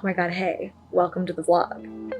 my god, hey, welcome to the vlog.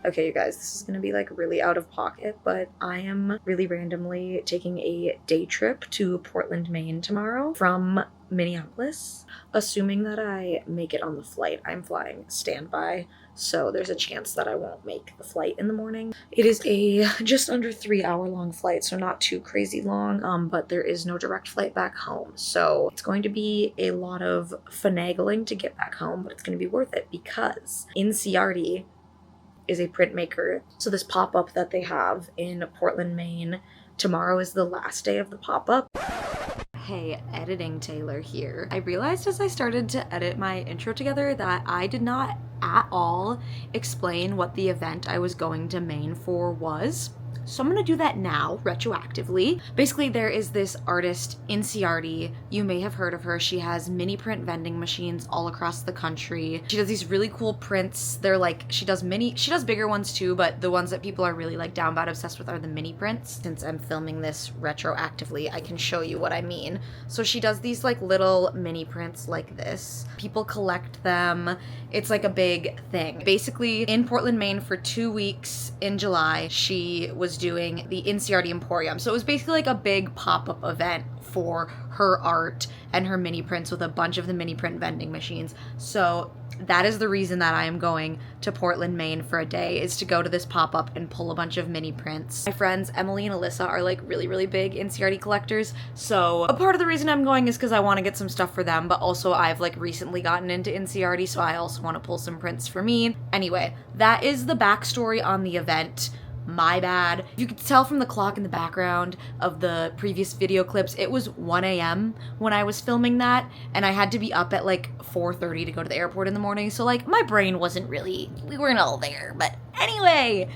Okay, you guys, this is gonna be like really out of pocket, but I am really randomly taking a day trip to Portland, Maine tomorrow from Minneapolis. Assuming that I make it on the flight, I'm flying standby, so there's a chance that I won't make the flight in the morning. It is a just under 3 hour long flight, so not too crazy long, but there is no direct flight back home. So it's going to be a lot of finagling to get back home, but it's gonna be worth it because Inciardi is a printmaker. So this pop-up that they have in Portland, Maine, tomorrow is the last day of the pop-up. Hey, editing Taylor here. I realized as I started to edit my intro together that I did not at all explain what the event I was going to Maine for was. So I'm gonna do that now, retroactively. Basically, there is this artist, Inciardi. You may have heard of her. She has mini print vending machines all across the country. She does these really cool prints. They're like, she does bigger ones too, but the ones that people are really like down bad obsessed with are the mini prints. Since I'm filming this retroactively, I can show you what I mean. So she does these like little mini prints like this. People collect them. It's like a big thing. Basically, in Portland, Maine for 2 weeks in July, she was doing the Inciardi Emporium. So it was basically like a big pop-up event for her art and her mini prints with a bunch of the mini print vending machines. So that is the reason that I am going to Portland, Maine for a day, is to go to this pop-up and pull a bunch of mini prints. My friends Emily and Alyssa are like really big Inciardi collectors, so a part of the reason I'm going is because I want to get some stuff for them, but also I've like recently gotten into Inciardi, so I also want to pull some prints for me. Anyway, that is the backstory on the event. My bad. You could tell from the clock in the background of the previous video clips, it was 1 a.m. when I was filming that, and I had to be up at like 4:30 to go to the airport in the morning, so like my brain wasn't really, we weren't all there. But anyway,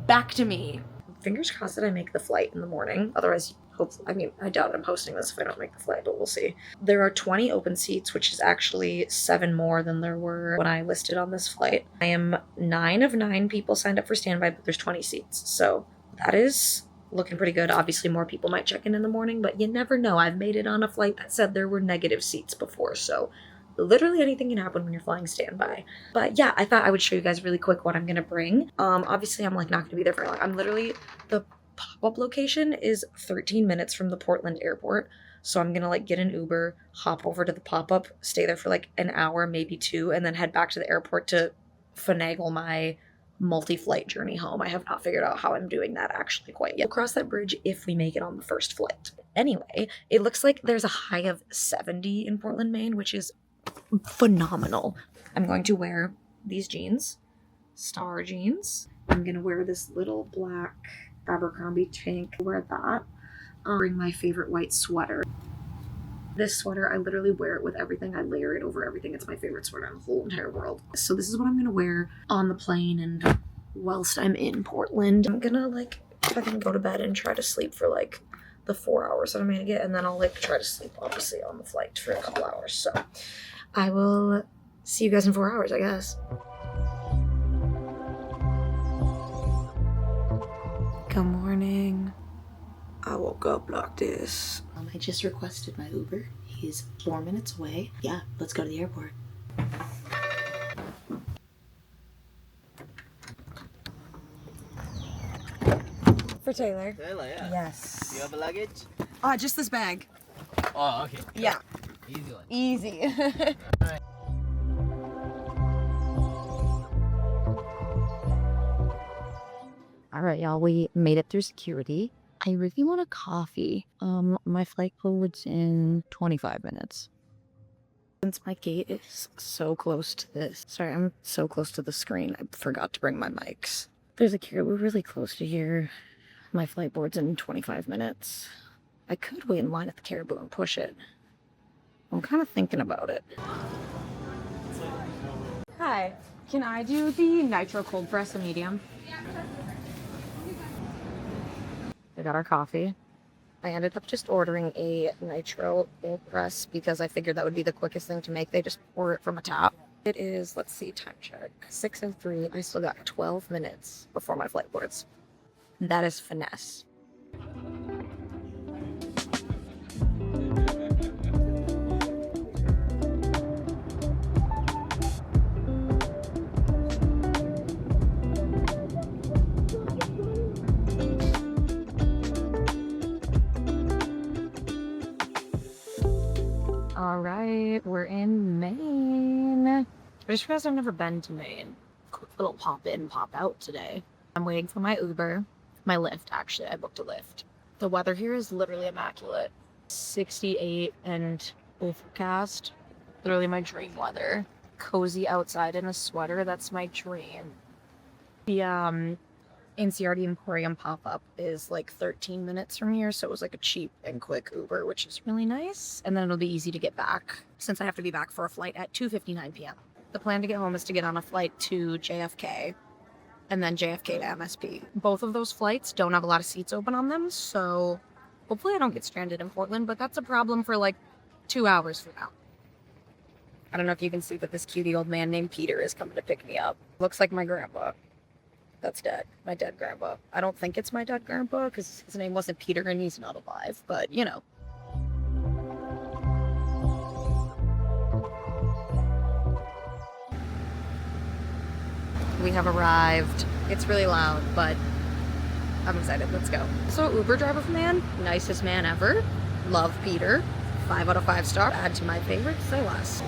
back to me. Fingers crossed that I make the flight in the morning, otherwise hopefully, I mean, I doubt I'm posting this if I don't make the flight, but we'll see. There are 20 open seats, which is actually 7 more than there were when I listed on this flight. I am 9 of 9 people signed up for standby, but there's 20 seats. So that is looking pretty good. Obviously, more people might check in the morning, but you never know. I've made it on a flight that said there were negative seats before, so literally anything can happen when you're flying standby. But yeah, I thought I would show you guys really quick what I'm gonna bring. Obviously, I'm like not gonna be there for long. I'm literally, the pop-up location is 13 minutes from the Portland airport, so I'm gonna like get an Uber, hop over to the pop-up, stay there for like an hour, maybe 2, and then head back to the airport to finagle my multi-flight journey home. I have not figured out how I'm doing that actually quite yet. We'll cross that bridge if we make it on the first flight. Anyway, it looks like there's a high of 70 in Portland, Maine, which is phenomenal. I'm going to wear these jeans, Star jeans. I'm gonna wear this little black Abercrombie tank, wear that. Bring my favorite white sweater. This sweater, I literally wear it with everything. I layer it over everything. It's my favorite sweater in the whole entire world. So this is what I'm gonna wear on the plane and whilst I'm in Portland. I'm gonna like fucking go to bed and try to sleep for like the 4 hours that I'm gonna get, and then I'll like try to sleep obviously on the flight for a couple hours. So I will see you guys in 4 hours, I guess. Good morning. I woke up like this. I just requested my Uber. He's 4 minutes away. Yeah, let's go to the airport. For Taylor. Taylor, yeah. Yes. You have a luggage? Just this bag. Oh, okay. Yeah. Easy one. Easy. Alright. All right, y'all, we made it through security. I really want a coffee. My flight forwards in 25 minutes. Since my gate is so close to this, sorry, I'm so close to the screen, I forgot to bring my mics. There's a caribou really close to here. My flight board's in 25 minutes. I could wait in line at the caribou and push it. I'm kind of thinking about it. Hi, can I do the nitro cold press, a medium? We got our coffee. I ended up just ordering a nitro cold press because I figured that would be the quickest thing to make. They just pour it from a tap. It is, let's see, time check, 6:03. I still got 12 minutes before my flight boards. That is finesse. All right, we're in Maine. I just realized I've never been to Maine. Quick little pop in, pop out today. I'm waiting for my Uber. My Lyft, actually. I booked a Lyft. The weather here is literally immaculate. 68 and overcast. Literally my dream weather. Cozy outside in a sweater, that's my dream. The Inciardi Emporium pop-up is like 13 minutes from here, so it was like a cheap and quick Uber, which is really nice. And then it'll be easy to get back, since I have to be back for a flight at 2:59 p.m. The plan to get home is to get on a flight to JFK, and then JFK to MSP. Both of those flights don't have a lot of seats open on them, so hopefully I don't get stranded in Portland, but that's a problem for like 2 hours from now. I don't know if you can see, but this cutie old man named Peter is coming to pick me up. Looks like my grandpa. That's dead. My dead grandpa. I don't think it's my dead grandpa because his name wasn't Peter and he's not alive, but you know. We have arrived. It's really loud, but I'm excited. Let's go. So Uber driver man, nicest man ever. Love Peter. 5 out of 5 star. Add to my favorites. Say less.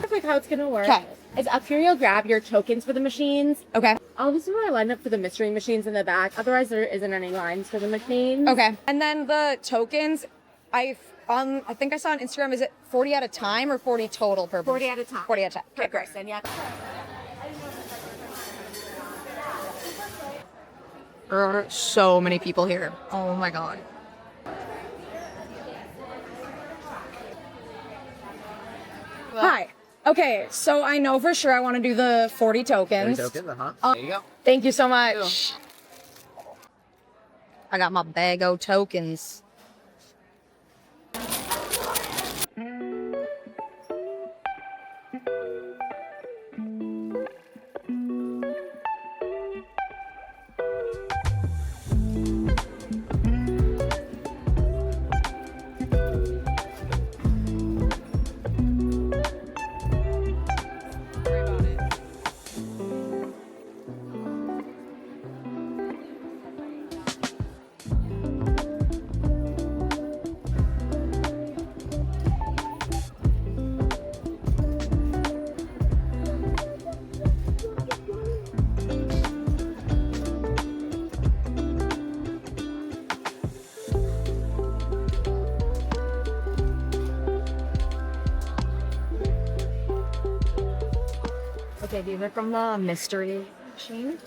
Perfect how it's gonna work. Okay. Is up here you'll grab your tokens for the machines. Okay. All of us are lined up for the mystery machines in the back. Otherwise, there isn't any lines for the machines. Okay. And then the tokens, I think I saw on Instagram, is it 40 at a time or 40 total per 40 at a time. 40 at a time. Per person, yeah. There are so many people here. Oh my god. Hi. Okay, so I know for sure I want to do the 40 tokens. 30 tokens, there you go. Thank you so much. I got my bag of tokens. Okay, these are from the mystery machine.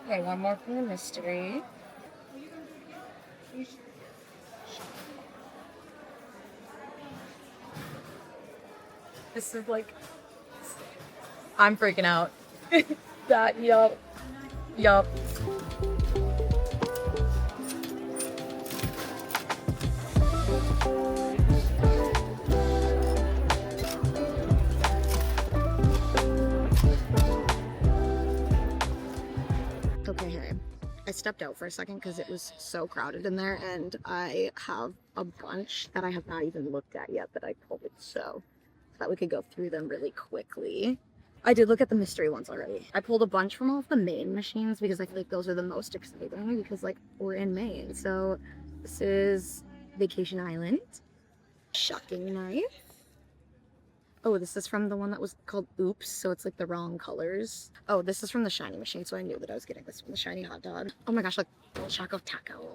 Okay, one more from the mystery. This is like, I'm freaking out. Yup. Okay, hey. I stepped out for a second because it was so crowded in there, and I have a bunch that I have not even looked at yet that I pulled, so that we could go through them really quickly. I did look at the mystery ones already. I pulled a bunch from all of the Maine machines because I feel like those are the most exciting because, like, we're in Maine. So this is Vacation Island. Shocking knife. Oh, this is from the one that was called Oops, so it's like the wrong colors. Oh, this is from the shiny machine, so I knew that I was getting this from the shiny hot dog. Oh my gosh, like Choco Taco.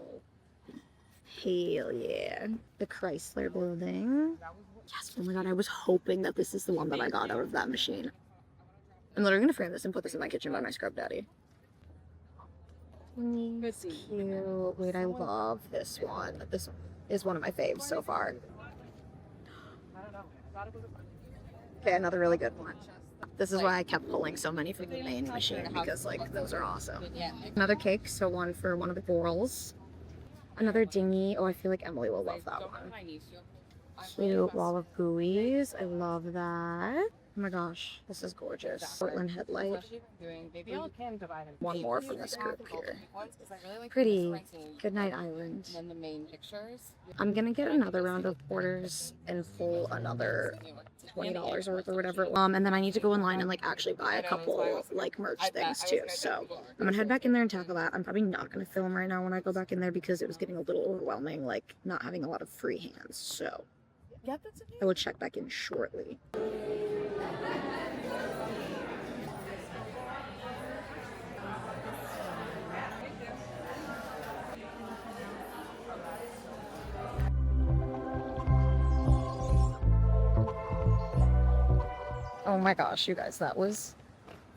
Hell yeah. The Chrysler building. Yes, oh my god, I was hoping that this is the one that I got out of that machine. I'm literally gonna frame this and put this in my kitchen by my scrub daddy. Cute. Wait, I love this one. This is one of my faves so far. Okay, another really good one. This is why I kept pulling so many from the main machine, because like those are awesome. Another cake, so one for one of the girls. Another dingy. Oh, I feel like Emily will love that one. Cute wall of buoys. I love that. Oh my gosh, this is gorgeous. Portland headlight. One more from this group here. Pretty. Goodnight Island. I'm gonna get another round of orders and pull another $20 worth or whatever. And then I need to go in line and like actually buy a couple like merch things too. So I'm gonna head back in there and tackle that. I'm probably not gonna film right now when I go back in there because it was getting a little overwhelming, like not having a lot of free hands. So I will check back in shortly. Oh my gosh, you guys, that was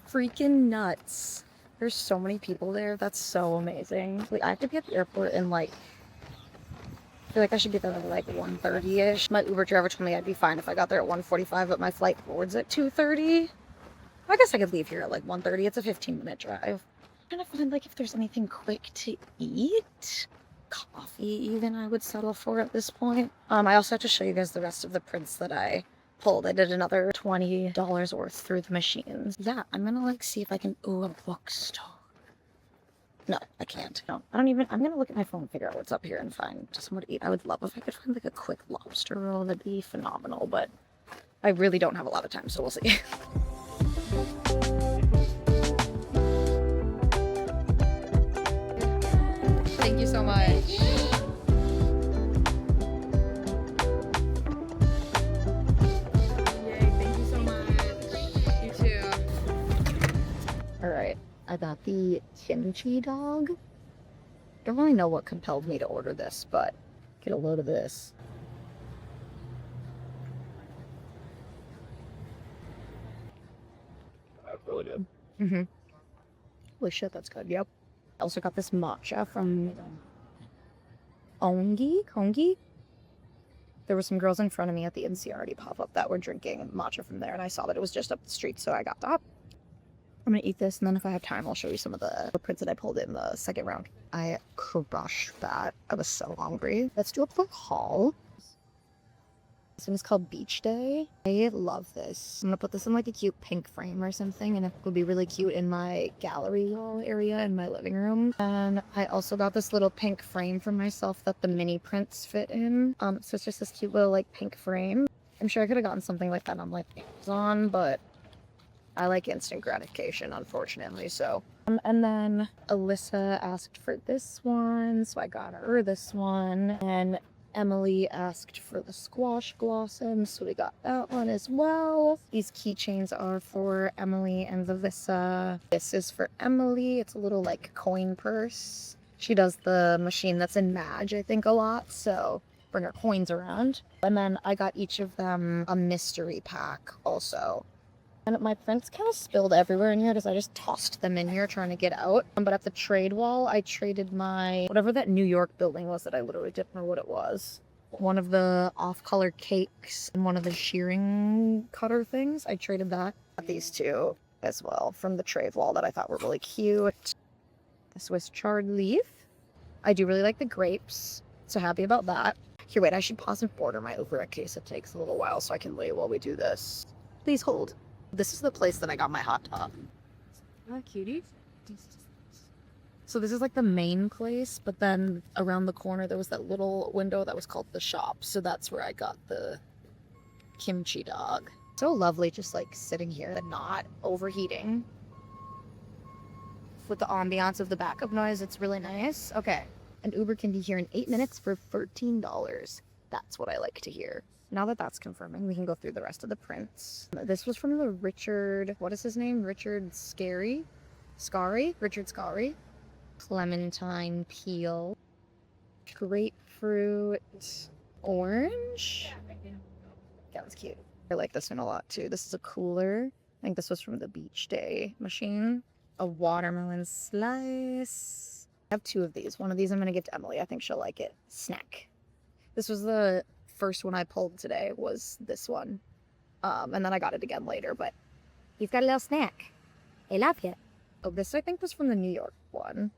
freaking nuts. There's so many people there. That's so amazing. Like, I have to be at the airport in like, I feel like I should get there at like 1:30ish. My Uber driver told me I'd be fine if I got there at 1:45, but my flight boards at 2:30. I guess I could leave here at like 1:30. It's a 15-minute drive. I'm trying to find like if there's anything quick to eat. Coffee even I would settle for at this point. I also have to show you guys the rest of the prints that I pulled. I did another $20 worth through the machines. Yeah, I'm gonna like see if I can, ooh, a bookstore. No, I can't. No, I don't even, I'm gonna look at my phone and figure out what's up here and find somewhere to eat. I would love if I could find like a quick lobster roll. That'd be phenomenal, but I really don't have a lot of time, so we'll see. Thank you so much. Alright, I got the kimchi dog. Don't really know what compelled me to order this, but get a load of this. That's really good. Mm-hmm. Holy shit, that's good. Yep. I also got this matcha from Kongi. There were some girls in front of me at the Inciardi pop-up that were drinking matcha from there, and I saw that it was just up the street, so I got that. I'm gonna eat this, and then if I have time, I'll show you some of the prints that I pulled in the second round. I crushed that. I was so hungry. Let's do a quick haul. This one is called Beach Day. I love this. I'm gonna put this in like a cute pink frame or something, and it would be really cute in my gallery wall area in my living room. And I also got this little pink frame for myself that the mini prints fit in. So it's just this cute little like pink frame. I'm sure I could have gotten something like that on like Amazon, but I like instant gratification, unfortunately, so. And then Alyssa asked for this one, so I got her this one. And Emily asked for the squash blossoms, so we got that one as well. These keychains are for Emily and Vivissa. This is for Emily. It's a little like coin purse. She does the machine that's in Madge, I think, a lot, so bring her coins around. And then I got each of them a mystery pack also. And my prints kind of spilled everywhere in here because I just tossed them in here trying to get out. But at the trade wall, I traded my, whatever that New York building was that I literally didn't know what it was. One of the off-color cakes and one of the shearing cutter things. I traded that. Got these two as well from the trade wall that I thought were really cute. The Swiss chard leaf. I do really like the grapes. So happy about that. Here, wait, I should pause and order my Uber in case it takes a little while so I can wait while we do this. Please hold. This is the place that I got my hot top. Cutie. So this is like the main place, but then around the corner there was that little window that was called the shop. So that's where I got the kimchi dog. So lovely, just like sitting here and not overheating. With the ambiance of the backup noise, it's really nice. Okay, an Uber can be here in 8 minutes for $13. That's what I like to hear. Now that that's confirming, we can go through the rest of the prints. This was from the Richard, what is his name? Richard Scary? Richard Scary. Clementine peel. Grapefruit. Orange. That was cute. I like this one a lot too. This is a cooler. I think this was from the Beach Day machine. A watermelon slice. I have two of these. One of these I'm going to give to Emily. I think she'll like it. Snack. This was the first one I pulled today was this one. And then I got it again later, but you've got a little snack. I love you. Oh, this I think was from the New York one.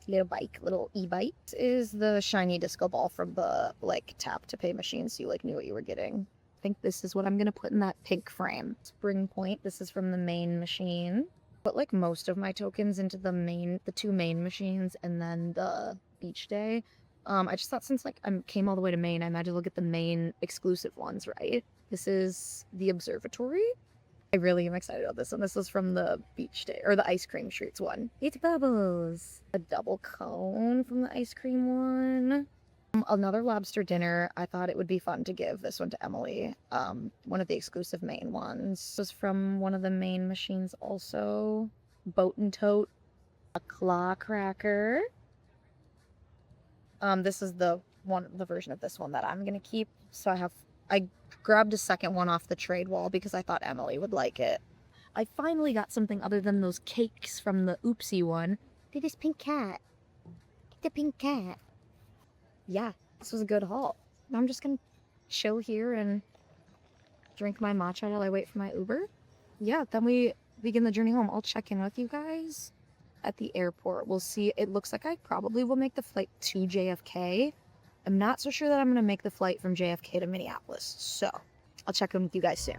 Little e-bike. This is the shiny disco ball from the, like, tap to pay machine, so you, like, knew what you were getting. I think this is what I'm gonna put in that pink frame. Spring Point, this is from the main machine. Put, like, most of my tokens into the two main machines, and then the beach day. I just thought since, like, I came all the way to Maine, I might as well get the main exclusive ones, right? This is the observatory. I really am excited about this one. This was from the beach day, or the ice cream treats one. It's bubbles. A double cone from the ice cream one. Another lobster dinner. I thought it would be fun to give this one to Emily. One of the exclusive main ones. This was from one of the main machines also. Boat and Tote. A claw cracker. This is the version of this one that I'm gonna keep. So I grabbed a second one off the trade wall because I thought Emily would like it. I finally got something other than those cakes from the Oopsie one. Look at this pink cat. Get the pink cat. Yeah, this was a good haul. I'm just gonna chill here and drink my matcha while I wait for my Uber. Yeah, then we begin the journey home. I'll check in with you guys at the airport. We'll see. It looks like I probably will make the flight to JFK. I'm not so sure that I'm going to make the flight from JFK to Minneapolis, so I'll check in with you guys soon.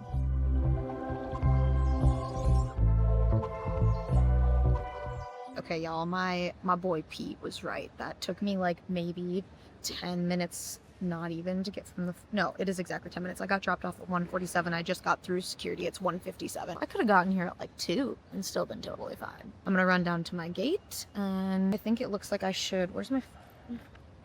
Okay, y'all, my boy Pete was right. That took me like maybe 10 minutes, not even, to get from the... No, it is exactly 10 minutes. I got dropped off at 1:47. I just got through security. It's 1:57. I could have gotten here at like 2 and still been totally fine. I'm going to run down to my gate, and I think it looks like I should... Where's my...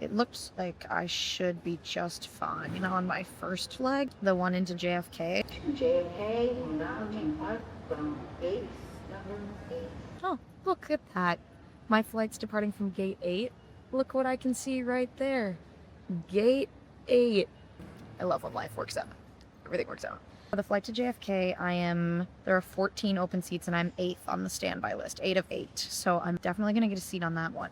It looks like I should be just fine. You know, on my first leg, the one into JFK. JFK will now depart from gate number 8. Oh, look at that. My flight's departing from gate 8. Look what I can see right there. Gate 8. I love when life works out. Everything works out. For the flight to JFK, there are 14 open seats and I'm 8th on the standby list. 8 of 8. So I'm definitely going to get a seat on that one.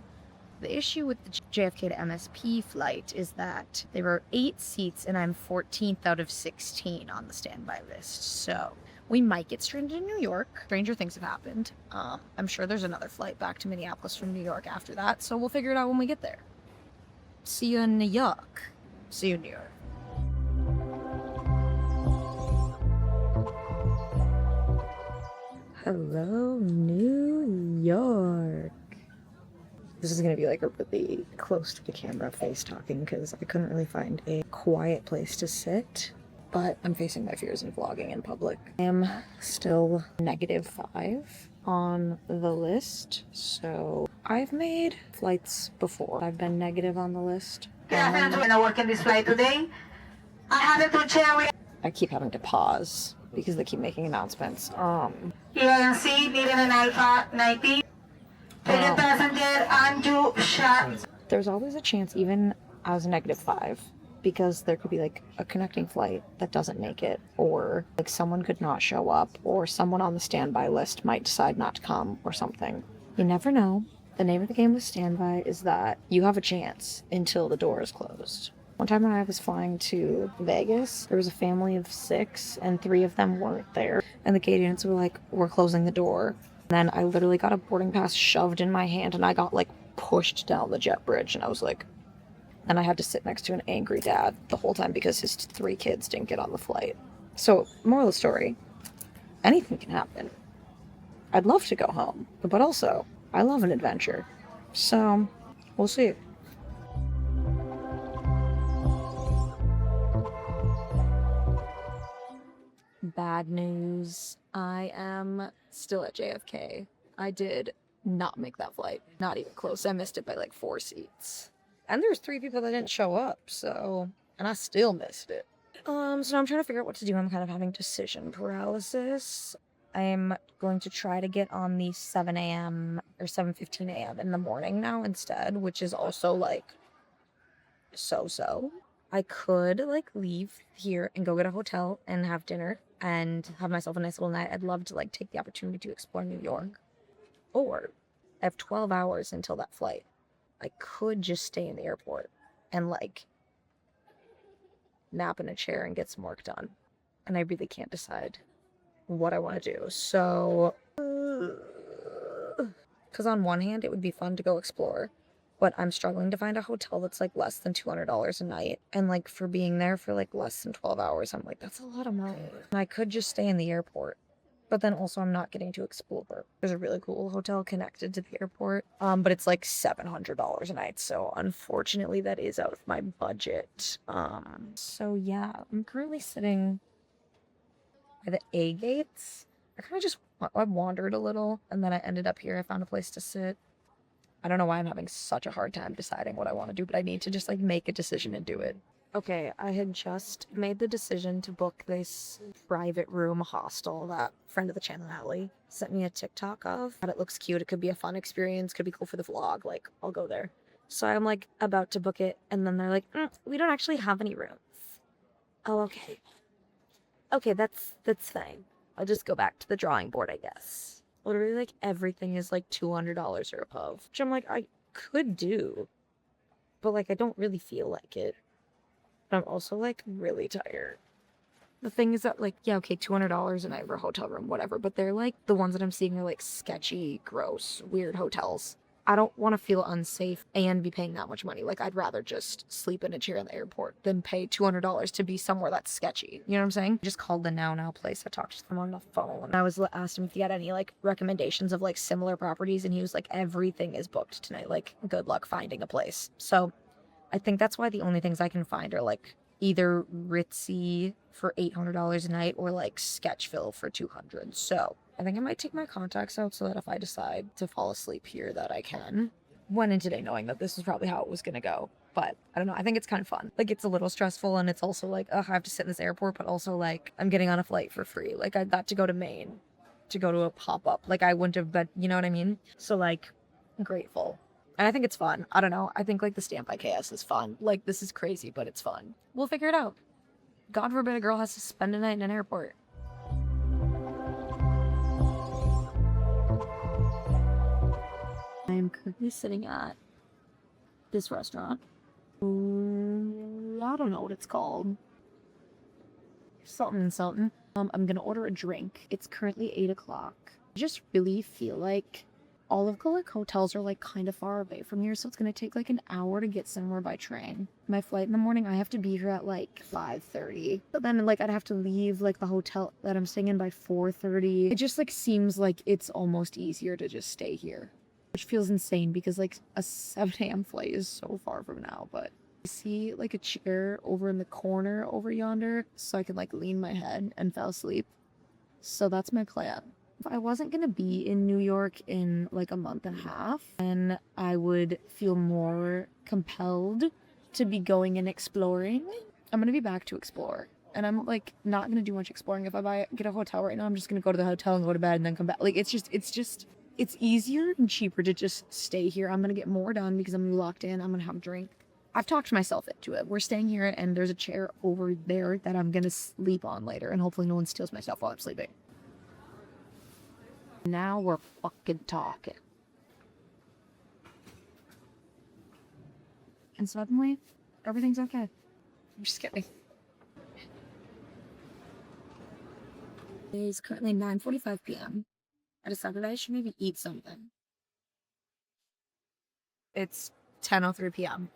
The issue with the JFK to MSP flight is that there are 8 seats and I'm 14th out of 16 on the standby list. So we might get stranded in New York. Stranger things have happened. I'm sure there's another flight back to Minneapolis from New York after that. So we'll figure it out when we get there. See you in New York. See you in New York. Hello, New York. This is going to be like a really close to the camera face talking because I couldn't really find a quiet place to sit, but I'm facing my fears in vlogging in public. I am still -5 on the list, so I've made flights before. I've been negative on the list. When I work in this flight today, I have to share with I keep having to pause because they keep making announcements. ENC leaving in Alpha 90. Ticket passenger on to Sharp. There's always a chance, even as -5, because there could be like a connecting flight that doesn't make it, or like someone could not show up, or someone on the standby list might decide not to come or something. You never know. The name of the game with standby is that you have a chance until the door is closed. One time when I was flying to Vegas, there was a family of 6 and 3 of them weren't there. And the gate agents were like, "We're closing the door." Then I literally got a boarding pass shoved in my hand and I got like pushed down the jet bridge, and I was like, and I had to sit next to an angry dad the whole time because his 3 kids didn't get on the flight. So, moral of the story, anything can happen. I'd love to go home, but also I love an adventure. So, we'll see. Bad news. I am still at JFK. I did not make that flight. Not even close. I missed it by like 4 seats. And there's 3 people that didn't show up, so... And I still missed it. So I'm trying to figure out what to do. I'm kind of having decision paralysis. I'm going to try to get on the 7 a.m. or 7:15 a.m. in the morning now instead, which is also like so-so. I could like leave here and go get a hotel and have dinner and have myself a nice little night. I'd love to like take the opportunity to explore New York. Or I have 12 hours until that flight. I could just stay in the airport and like nap in a chair and get some work done. And I really can't decide what I want to do. So, because on one hand, it would be fun to go explore, but I'm struggling to find a hotel that's like less than $200 a night. And like for being there for like less than 12 hours, I'm like, that's a lot of money. And I could just stay in the airport. But then also I'm not getting to explore. There's a really cool hotel connected to the airport, but it's like $700 a night. So unfortunately that is out of my budget. So yeah, I'm currently sitting by the A gates. I wandered a little and then I ended up here. I found a place to sit. I don't know why I'm having such a hard time deciding what I want to do, but I need to just like make a decision and do it. Okay, I had just made the decision to book this private room hostel that friend of the channel, Allie, sent me a TikTok of. But it looks cute. It could be a fun experience. Could be cool for the vlog. Like, I'll go there. So I'm like about to book it, and then they're like, we don't actually have any rooms. Oh, okay. Okay, that's fine. I'll just go back to the drawing board, I guess. Literally, like, everything is like $200 or above, which I'm like, I could do, but like, I don't really feel like it. But I'm also like really tired. The thing is that like, yeah, okay, $200 a night for a hotel room, whatever, but they're like, the ones that I'm seeing are like sketchy, gross, weird hotels. I don't want to feel unsafe and be paying that much money. Like, I'd rather just sleep in a chair in the airport than pay $200 to be somewhere that's sketchy. You know what I'm saying? I just called the Now place. I talked to them on the phone. I asked him if he had any like recommendations of like similar properties, and he was like, everything is booked tonight. Like, good luck finding a place. So I think that's why the only things I can find are like either ritzy for $800 a night or like Sketchville for $200. So I think I might take my contacts out so that if I decide to fall asleep here that I can. Went in today knowing that this is probably how it was gonna go. But I don't know, I think it's kind of fun. Like, it's a little stressful, and it's also like, I have to sit in this airport, but also like I'm getting on a flight for free. Like, I got to go to Maine to go to a pop-up. Like, I wouldn't have, but you know what I mean? So like, I'm grateful. And I think it's fun. I don't know. I think like the Stamp by KS is fun. Like, this is crazy, but it's fun. We'll figure it out. God forbid a girl has to spend a night in an airport. I am currently sitting at this restaurant. I don't know what it's called. Something and something. I'm gonna order a drink. It's currently 8 o'clock. I just really feel like all of the like hotels are like kind of far away from here, so it's gonna take like an hour to get somewhere by train. My flight in the morning, I have to be here at like 5:30. But then like I'd have to leave like the hotel that I'm staying in by 4:30. It just like seems like it's almost easier to just stay here, which feels insane because like a 7 a.m. flight is so far from now. But I see like a chair over in the corner over yonder, so I can like lean my head and fall asleep. So that's my plan. If I wasn't gonna be in New York in like a month and a half, then I would feel more compelled to be going and exploring. I'm gonna be back to explore, and I'm like not gonna do much exploring. If I get a hotel right now, I'm just gonna go to the hotel and go to bed and then come back. Like, it's easier and cheaper to just stay here. I'm gonna get more done because I'm gonna be locked in. I'm gonna have a drink. I've talked myself into it. We're staying here, and there's a chair over there that I'm gonna sleep on later, and hopefully no one steals my stuff while I'm sleeping. Now we're fucking talking. And suddenly, everything's okay. I'm just kidding. It is currently 9:45 p.m. I decided I should maybe eat something. It's 10:03 p.m.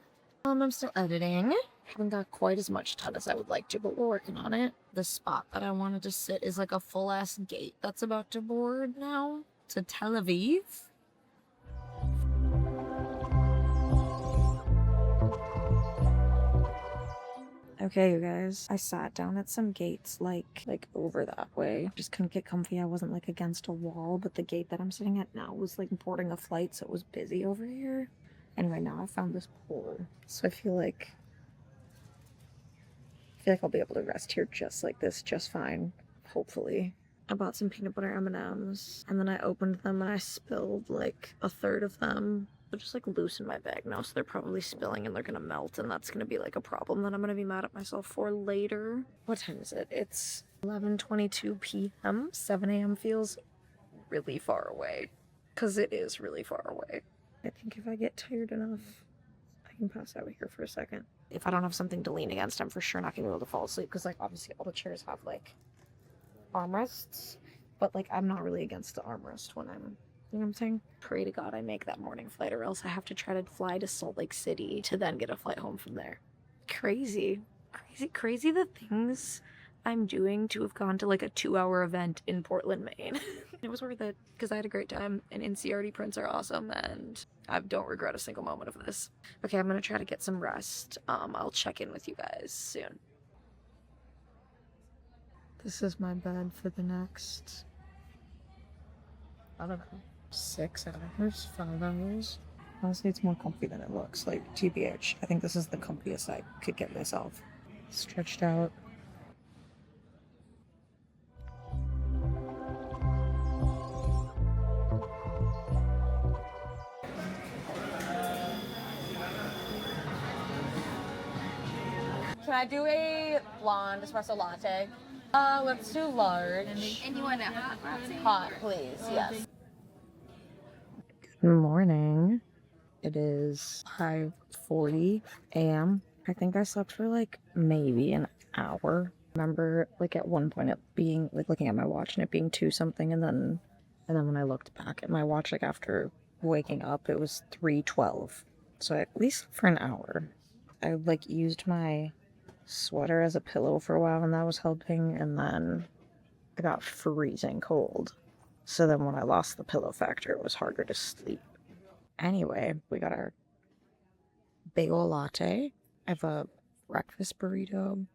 I'm still editing. Haven't got quite as much done as I would like to, but we're working on it. The spot that I wanted to sit is like a full-ass gate that's about to board now to Tel Aviv. Okay, you guys, I sat down at some gates like over that way. Just couldn't get comfy. I wasn't like against a wall, but the gate that I'm sitting at now was like boarding a flight, so it was busy over here. Anyway, now I found this pole, so I feel like I'll be able to rest here just like this, just fine, hopefully. I bought some peanut butter M&Ms, and then I opened them and I spilled like a third of them. They're just like loose in my bag now, so they're probably spilling and they're gonna melt, and that's gonna be like a problem that I'm gonna be mad at myself for later. What time is it? It's 11:22 p.m. 7 a.m. feels really far away, because it is really far away. I think if I get tired enough, I can pass out here for a second. If I don't have something to lean against, I'm for sure not gonna be able to fall asleep because, like, obviously all the chairs have, like, armrests. But, like, I'm not really against the armrest when I'm, you know what I'm saying? Pray to God I make that morning flight or else I have to try to fly to Salt Lake City to then get a flight home from there. Crazy. Crazy the things I'm doing to have gone to, like, a 2-hour event in Portland, Maine. It was worth it because I had a great time and Inciardi prints are awesome and I don't regret a single moment of this. Okay, I'm gonna try to get some rest. I'll check in with you guys soon. This is my bed for the next, I don't know, 6 hours, 5 hours. Honestly, it's more comfy than it looks. Like, TBH, I think this is the comfiest I could get myself. Stretched out. Can I do a blonde espresso latte? Let's do large. And you want a hot latte? Hot, please. Yes. Good morning. It is 5:40 a.m. I think I slept for like maybe an hour. I remember like at one point it being like looking at my watch and it being 2 something and then when I looked back at my watch like after waking up it was 3:12. So I at least for an hour. I like used my sweater as a pillow for a while and that was helping, and then I got freezing cold. So then when I lost the pillow factor, it was harder to sleep. Anyway, we got our bagel latte. I have a breakfast burrito.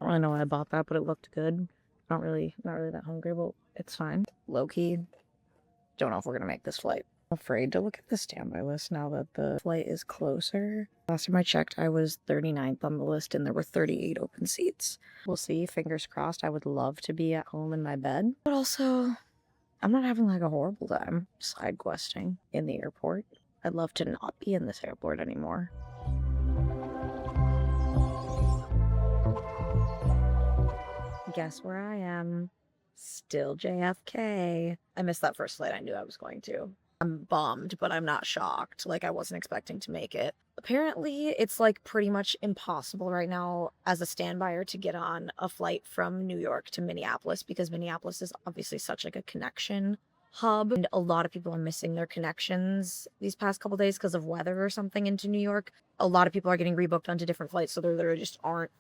I don't really know why I bought that, but it looked good. Not really that hungry, but it's fine. Low-key, don't know if we're gonna make this flight. I'm afraid to look at the standby list now that the flight is closer. Last time I checked, I was 39th on the list and there were 38 open seats. We'll see, fingers crossed. I would love to be at home in my bed, but also I'm not having like a horrible time side questing in the airport. I'd love to not be in this airport anymore. Guess where I am? Still JFK. I missed that first flight I knew I was going to. I'm bummed, but I'm not shocked. Like, I wasn't expecting to make it. Apparently, it's like pretty much impossible right now as a standbyer to get on a flight from New York to Minneapolis because Minneapolis is obviously such like a connection hub and a lot of people are missing their connections these past couple days because of weather or something into New York. A lot of people are getting rebooked onto different flights, so there just aren't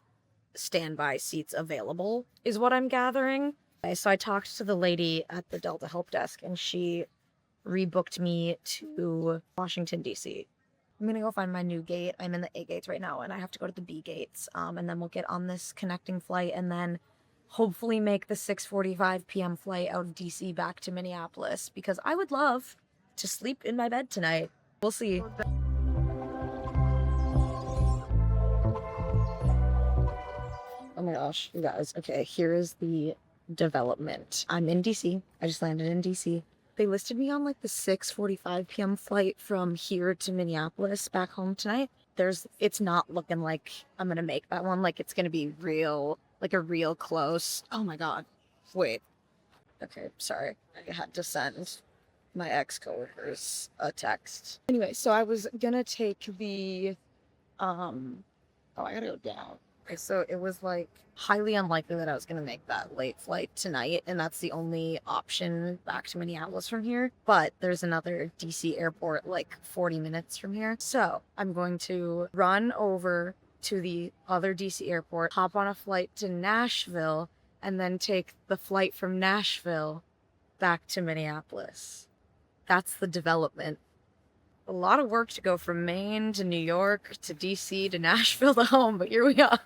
standby seats available, is what I'm gathering. So I talked to the lady at the Delta help desk and she rebooked me to Washington, D.C. I'm gonna go find my new gate. I'm in the A gates right now and I have to go to the B gates. And then we'll get on this connecting flight and then hopefully make the 6:45 p.m. flight out of D.C. back to Minneapolis because I would love to sleep in my bed tonight. We'll see. Oh my gosh, you guys. Okay, here is the development. I'm in DC. I just landed in DC. They listed me on like the 6:45 p.m. flight from here to Minneapolis back home tonight. It's not looking like I'm gonna make that one. Like it's gonna be real, like a real close. Oh my god. Wait. Okay, sorry. I had to send my ex-coworkers a text. Anyway, so I was gonna take the oh, I gotta go down. So it was like highly unlikely that I was going to make that late flight tonight. And that's the only option back to Minneapolis from here. But there's another DC airport like 40 minutes from here. So I'm going to run over to the other DC airport, hop on a flight to Nashville, and then take the flight from Nashville back to Minneapolis. That's the development. A lot of work to go from Maine to New York to DC to Nashville to home, but here we are.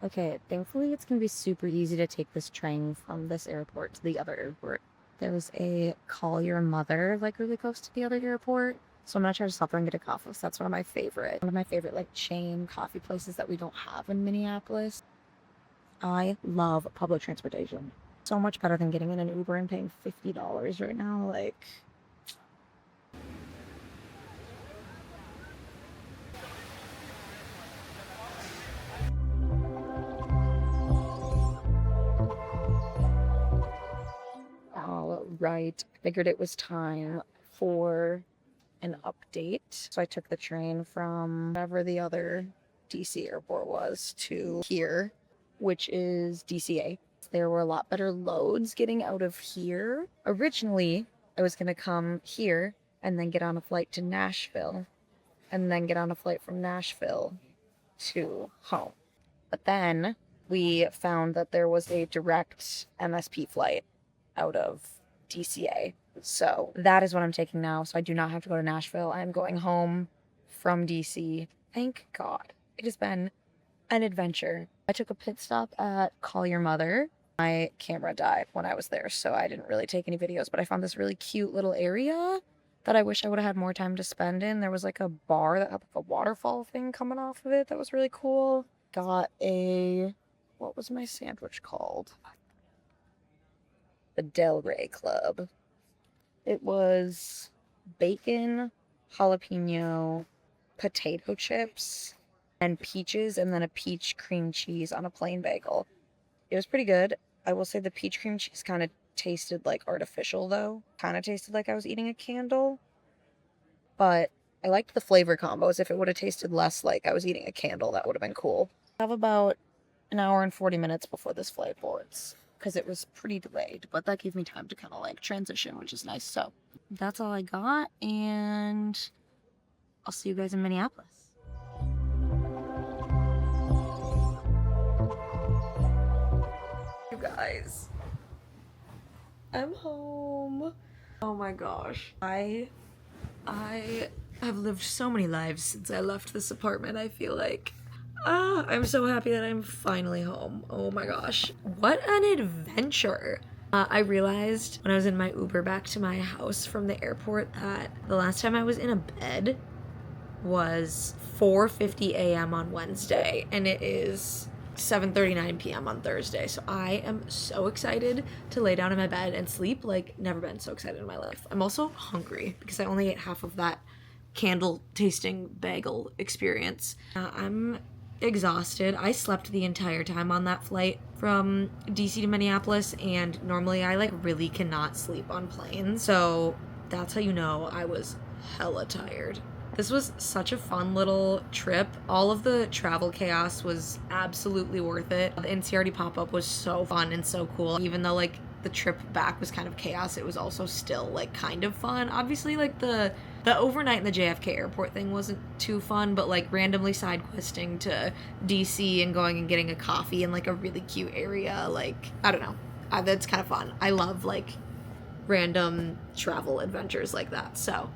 Okay, thankfully it's gonna be super easy to take this train from this airport to the other airport. There's a call your mother like really close to the other airport. So I'm gonna try to stop there and get a coffee. So that's one of my favorite like chain coffee places that we don't have in Minneapolis. I love public transportation. So much better than getting in an Uber and paying $50 right now. Like, right. I figured it was time for an update. So I took the train from wherever the other DC airport was to here, which is DCA. There were a lot better loads getting out of here. Originally, I was going to come here and then get on a flight to Nashville and then get on a flight from Nashville to home. But then we found that there was a direct MSP flight out of DCA. So that is what I'm taking now. So I do not have to go to Nashville. I'm going home from DC. Thank God. It has been an adventure. I took a pit stop at Call Your Mother. My camera died when I was there, so I didn't really take any videos, but I found this really cute little area that I wish I would have had more time to spend in. There was like a bar that had like a waterfall thing coming off of it that was really cool. Got what was my sandwich called? The Del Rey Club. It was bacon, jalapeno, potato chips, and peaches, and then a peach cream cheese on a plain bagel. It was pretty good. I will say the peach cream cheese kind of tasted like artificial though. Kind of tasted like I was eating a candle. But I liked the flavor combos. If it would have tasted less like I was eating a candle, that would have been cool. I have about an hour and 40 minutes before this flight boards because it was pretty delayed, but that gave me time to kind of like transition, which is nice. So that's all I got, and I'll see you guys in Minneapolis. You guys, I'm home. Oh my gosh. I have lived so many lives since I left this apartment, I feel like. I'm so happy that I'm finally home. Oh my gosh. What an adventure. I realized when I was in my Uber back to my house from the airport that the last time I was in a bed was 4:50 a.m. on Wednesday, and it is 7:39 p.m. on Thursday. So I am so excited to lay down in my bed and sleep. Like, never been so excited in my life. I'm also hungry because I only ate half of that candle tasting bagel experience. I'm exhausted. I slept the entire time on that flight from DC to Minneapolis, and normally I like really cannot sleep on planes. So that's how you know I was hella tired. This was such a fun little trip. All of the travel chaos was absolutely worth it. The Inciardi pop-up was so fun and so cool. Even though like the trip back was kind of chaos, it was also still like kind of fun. Obviously like the overnight in the JFK airport thing wasn't too fun, but like randomly side questing to DC and going and getting a coffee in like a really cute area, like I don't know, that's kind of fun. I love like random travel adventures like that. So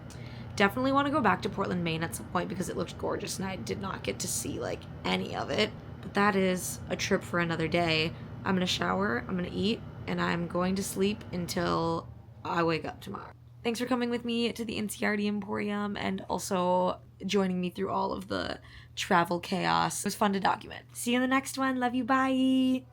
definitely want to go back to Portland, Maine at some point because it looked gorgeous and I did not get to see like any of it. But that is a trip for another day. I'm gonna shower, I'm gonna eat, and I'm going to sleep until I wake up tomorrow. Thanks for coming with me to the Inciardi Emporium and also joining me through all of the travel chaos. It was fun to document. See you in the next one. Love you. Bye.